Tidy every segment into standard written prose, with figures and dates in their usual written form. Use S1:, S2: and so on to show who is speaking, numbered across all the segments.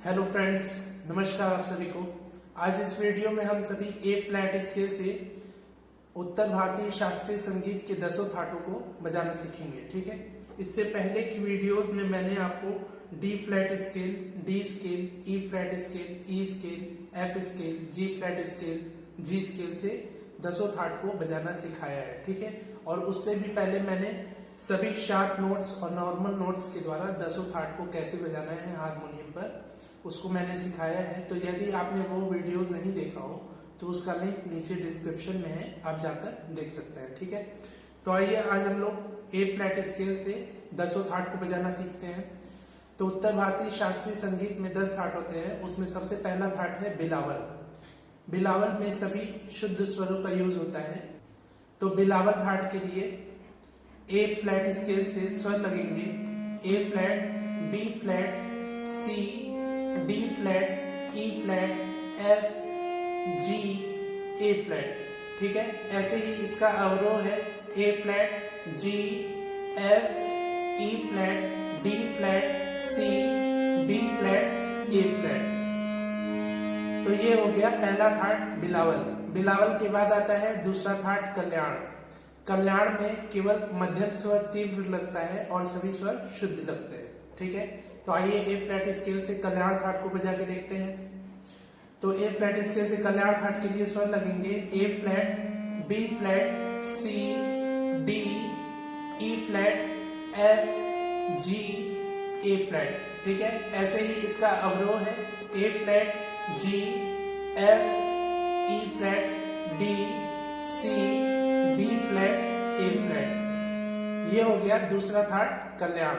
S1: Hello friends, नमस्कार आप सभी को। आज इस वीडियो में हम सभी ए फ्लैट स्केल से उत्तर भारतीय शास्त्रीय संगीत के 10 थाटों को बजाना सीखेंगे। ठीक है, इससे पहले की वीडियोस में मैंने आपको D flat scale, D scale, E flat scale, E scale, F scale, G flat scale, G scale से 10 थाट को बजाना सिखाया है। ठीक है, और उससे भी पहले मैंने सभी शार्प नोट्स और नॉर्मल नोट्स के द्वारा 10 थाट को कैसे बजाना है हारमोनियम पर, उसको मैंने सिखाया है। तो यदि आपने वो वीडियोस नहीं देखा हो तो उसका लिंक नीचे डिस्क्रिप्शन में है, आप जाकर देख सकते हैं। ठीक है, तो आइए आज हम लोग ए फ्लैट स्केल से 10 थाट को बजाना सीखते हैं। तो उत्तर भारतीय शास्त्रीय संगीत में 10 थाट होते हैं। उसमें सबसे पहला थाट है बिलावल। बिलावल में सभी शुद्ध स्वरों का यूज होता है। तो बिलावल थाट के लिए ए फ्लैट स्केल से स्वर लगेंगे A flat, B flat, C, D flat, E flat, F, ji, A flat. ठीक है, ऐसे ही इसका अवरोह है A flat, ji, F, E flat, D flat, C, B flat, A flat. तो ये हो गया पहला थाट बिलावल। बिलावल के बाद आता है दूसरा थाट कल्याण। कल्याण में केवल मध्यम स्वर तीव्र लगता है और सभी स्वर शुद्ध लगते हैं। ठीक है, तो आइए ए फ्लैट स्केल से कल्याण थाट को बजा के देखते हैं। तो ए फ्लैट स्केल से कल्याण थाट के लिए स्वर लगेंगे A flat, B flat, C, D, E flat, F, ji, A flat. ठीक है, ऐसे ही इसका अवरोह है A flat, ji, F, E flat, D, C, B flat, A flat. ये हो गया दूसरा थाट कल्याण।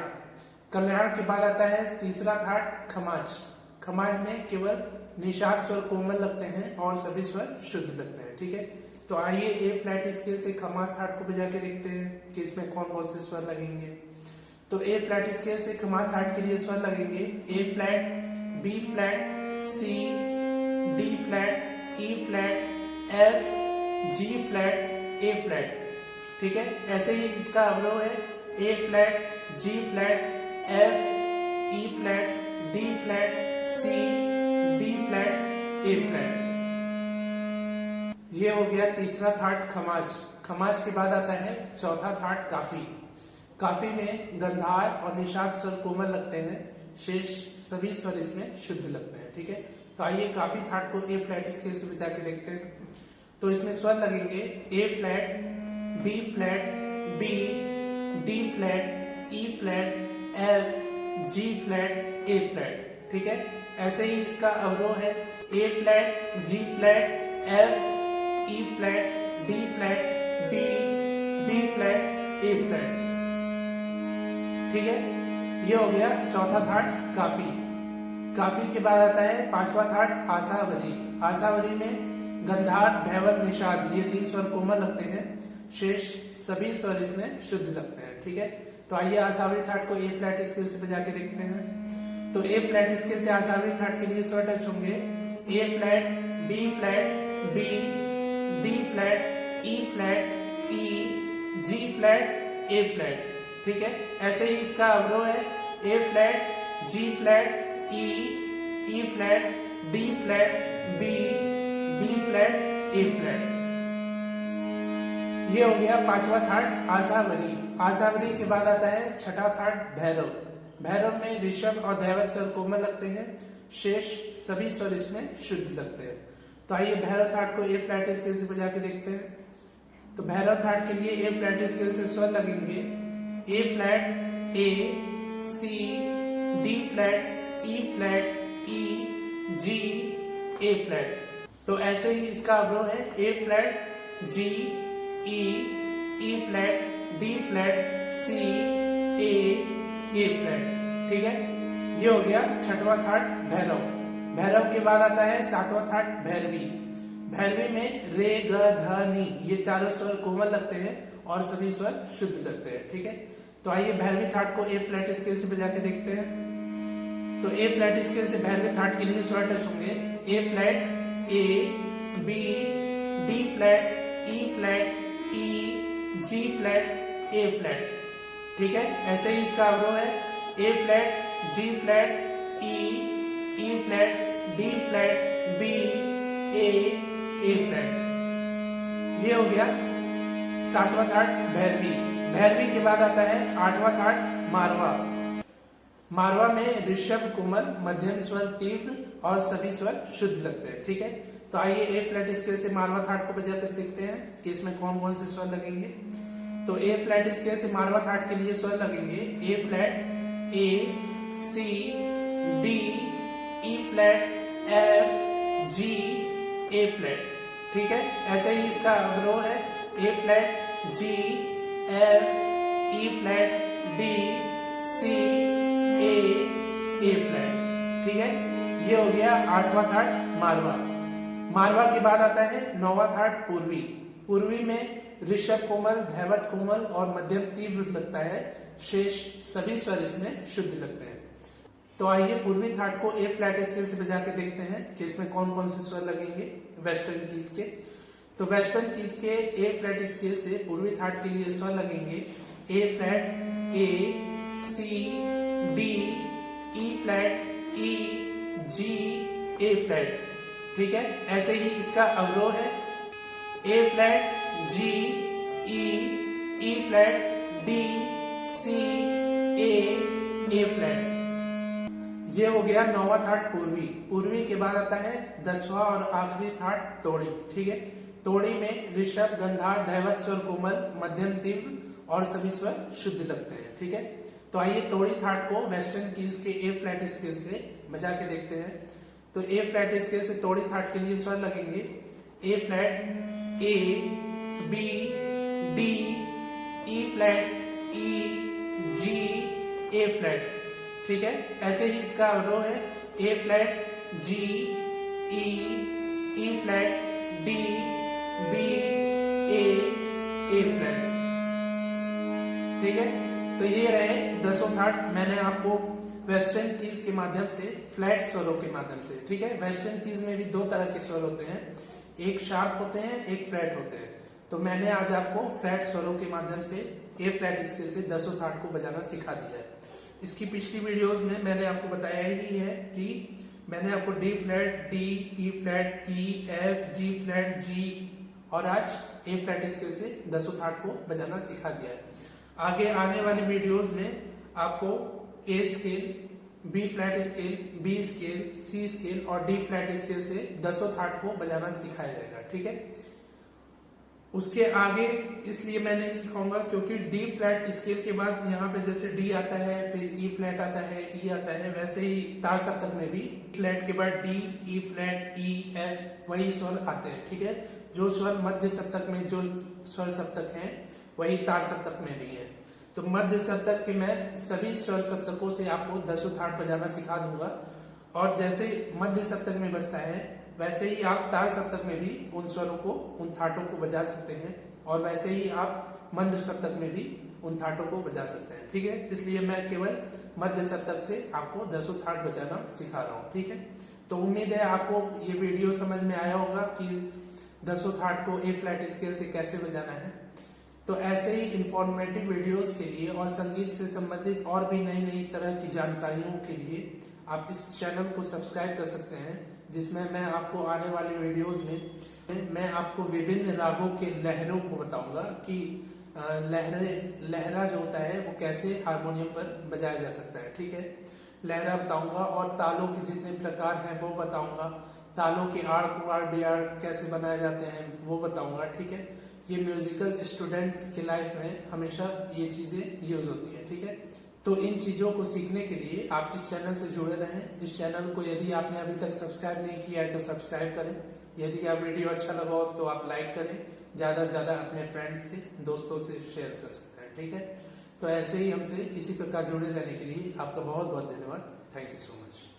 S1: कल्याण के बाद आता है तीसरा थाट खमाज। खमाज में केवल निषाद स्वर कोमल लगते हैं और सभी स्वर शुद्ध लगते हैं। ठीक है, तो आइए ए फ्लैट स्केल से खमाज थाट को बजा के देखते हैं कि इसमें कौन कौन से स्वर लगेंगे। तो ए फ्लैट स्केल से खमाज थाट के लिए स्वर लगेंगे A flat, B flat, C, D flat, E flat, F, G flat, A flat. ठीक है, ऐसे ही इसका अवरोह है A flat, G flat, F, E flat, D flat, C, D flat, A flat. ये हो गया तीसरा थाट खमाज। खमाज के बाद आता है चौथा थाट काफी। काफी में गंधार और निषाद स्वर कोमल लगते हैं, शेष सभी स्वर इसमें शुद्ध लगते हैं। ठीक है, तो आइए काफी थाट को ए फ्लैट स्केल से बजा के देखते हैं। तो इसमें स्वर लगेंगे A flat, B flat, B, D flat, E flat, F, G flat, A flat. ठीक है, ऐसे ही इसका अवरोह है A flat, G flat, F, E flat, D flat, B, B flat, A flat. ठीक है, ये हो गया चौथा थाट काफी। काफी के बाद आता है पांचवा थाट आसावरी। आसावरी में गंधार, धैवत, निषाद ये 3 स्वर कोमल लगते हैं, शेष सभी स्वर इसमें शुद्ध लगते हैं। ठीक है, तो आइए आसावरी थाट को ए फ्लैट स्केल से बजा के देखते हैं। तो ए फ्लैट स्केल से आसावरी थाट के लिए स्वर टच होंगे A flat, B flat, B, D flat, E flat, E, G flat, A flat. ठीक है, ऐसे ही इसका अवरोह है A flat, G flat, E flat, D flat, B, B flat, A flat. ये हो गया पांचवा थाट आसावरी। आसावरी के बाद आता है छठा थाट भैरव। भैरव में ऋषभ और दैवत स्वर कोमल लगते हैं, शेष सभी स्वर इसमें शुद्ध लगते हैं। तो आइए भैरव थाट को ए फ्लैट स्केल से बजा के देखते हैं। तो भैरव थाट के लिए ए फ्लैट स्केल से स्वर लगेंगे A flat, A, C, D flat, E flat, E, ji, A flat. तो ऐसे ही इसका अवरोह है A flat, ji, E flat, D flat, C, A flat. ठीक है, ये हो गया छठवां थाट भैरव। भैरव के बाद आता है सातवां थाट भैरवी। भैरवी में रे, ग, ध, नी ये चारों स्वर कोमल लगते हैं और सभी स्वर शुद्ध लगते हैं। ठीक है, तो आइए भैरवी थाट को ए फ्लैट स्केल से बजा के देखते हैं। तो ए फ्लैट स्केल से भैरवी थाट के लिए स्वर टच होंगे A flat, A, B, D flat, E flat, E, G flat, A flat. ठीक है, ऐसे ही इसका अवरोह है A flat, G flat, E, E flat, D flat, B, A flat. ये हो गया 7वां थाट भैरवी। भैरवी के बाद आता है 8वां थाट मारवा। मारवा में ऋषभ, कोमल, मध्यम स्वर तीव्र और सभी स्वर शुद्ध लगते हैं। ठीक है, तो आइए ए फ्लैट स्केल से मारवा थाट को बजाकर देखते हैं कि इसमें कौन कौन से स्वर लगेंगे। तो ए फ्लैट स्केल से मारवा थाट के लिए स्वर लगेंगे A flat, A, C, D, E flat, F, ji, A flat. ठीक है, ऐसे ही इसका अवरोह है A flat, ji, F, E flat, D, C, A flat. ठीक है, ये हो गया 8वां थाट मारवा। मारवा के बाद आता है 9वां थाट पूर्वी। पूर्वी में ऋषभ कोमल, धैवत कोमल और मध्यम तीव्र लगता है, शेष सभी स्वर इसमें शुद्ध लगते हैं। तो आइए पूर्वी थाट को ए फ्लैट स्केल से बजा के देखते हैं कि इसमें कौन कौन से स्वर लगेंगे वेस्टर्न कीज के। तो वेस्टर्न कीज के ए फ्लैट स्केल से पूर्वी थाट के लिए स्वर लगेंगे A flat, A, C, D, E flat, E, ji, A flat. ठीक है, ऐसे ही इसका अवरोह है A flat, ji, E flat, D, C, A flat. ये हो गया 9वां थाट पूर्वी। पूर्वी के बाद आता है 10वां और आखिरी थाट तोड़ी। ठीक है, तोड़ी में ऋषभ, गंधार, धैवत स्वर कोमल, मध्यम तीव्र और सभी स्वर शुद्ध लगते हैं। ठीक है, तो आइए तोड़ी थाट को वेस्टर्न कीज के ए फ्लैट स्केल से बजा के देखते हैं। तो ए फ्लैट स्केल से तोड़ी थाट के लिए स्वर लगेंगे A flat, A, B, D, E flat, E, ji, A flat. ठीक है, ऐसे ही इसका अवरोह है A flat, ji, E flat, D, B, A flat. ठीक है, तो ये रहे 10 थाट। मैंने आपको वेस्टर्न कीज के माध्यम से फ्लैट स्वरों के माध्यम से। ठीक है, वेस्टर्न कीज में भी 2 तरह के स्वर होते हैं, एक शार्प होते हैं, एक फ्लैट होते हैं। तो मैंने आज आपको फ्लैट स्वरों के माध्यम से ए फ्लैट स्केल से 10 थाट को बजाना सिखा दिया है। इसकी पिछली वीडियोस में मैंने आपको बताया ही है कि मैंने आपको डी फ्लैट, डी, ई फ्लैट, ई, एफ, जी फ्लैट, जी और आज ए फ्लैट स्केल से 10 थाट को बजाना सिखा दिया है। आगे आने वाली वीडियोस में आपको A scale, B flat scale, B scale, C scale और डी फ्लैट स्केल से 10 थाट को बजाना सिखाया जाएगा। ठीक है, उसके आगे इसलिए मैं नहीं सिखाऊंगा क्योंकि डी फ्लैट स्केल के बाद यहाँ पे जैसे डी आता है, फिर ई फ्लैट आता है, ई आता है, वैसे ही तार सप्तक में भी फ्लैट के बाद डी, ई फ्लैट, ई, एफ वही स्वर आते हैं। ठीक है, जो स्वर मध्य सप्तक में जो स्वर सप्तक है वही तार सप्तक में भी है। तो मध्य सप्तक के मैं सभी स्वर सप्तकों से आपको 10 थाट बजाना सिखा दूंगा और जैसे मध्य सप्तक में बजता है वैसे ही आप तार सप्तक में भी उन स्वरों को, उन थाटों को बजा सकते हैं और वैसे ही आप मंद्र सप्तक में भी उन थाटों को बजा सकते हैं। ठीक है, इसलिए मैं केवल मध्य सप्तक से आपको 10 थाट बजाना सिखा रहा हूँ। ठीक है, तो उम्मीद है आपको ये वीडियो समझ में आया होगा कि 10 थाट को ए फ्लैट स्केल से कैसे बजाना है। तो ऐसे ही इंफॉर्मेटिव वीडियोस के लिए और संगीत से संबंधित और भी नई नई तरह की जानकारियों के लिए आप इस चैनल को सब्सक्राइब कर सकते हैं, जिसमें मैं आपको आने वाली वीडियोस में मैं आपको विभिन्न रागों के लहरों को बताऊंगा कि लहरा जो होता है वो कैसे हारमोनियम पर बजाया जा सकता है। ठीक है, लहरा बताऊंगा और तालों के जितने प्रकार हैं वो बताऊंगा, तालों के आड़ कुआड़ बियाड़ कैसे बनाए जाते हैं वो बताऊंगा। ठीक है, ये म्यूजिकल स्टूडेंट्स के लाइफ में हमेशा ये चीजें यूज होती है। ठीक है, तो इन चीजों को सीखने के लिए आप इस चैनल से जुड़े रहें। इस चैनल को यदि आपने अभी तक सब्सक्राइब नहीं किया है तो सब्सक्राइब करें। यदि आप वीडियो अच्छा लगा हो तो आप लाइक करें, ज्यादा से ज्यादा अपने फ्रेंड्स से, दोस्तों से शेयर कर सकते हैं। ठीक है, तो ऐसे ही हमसे इसी प्रकार जुड़े रहने के लिए आपका बहुत बहुत धन्यवाद। Thank you so much.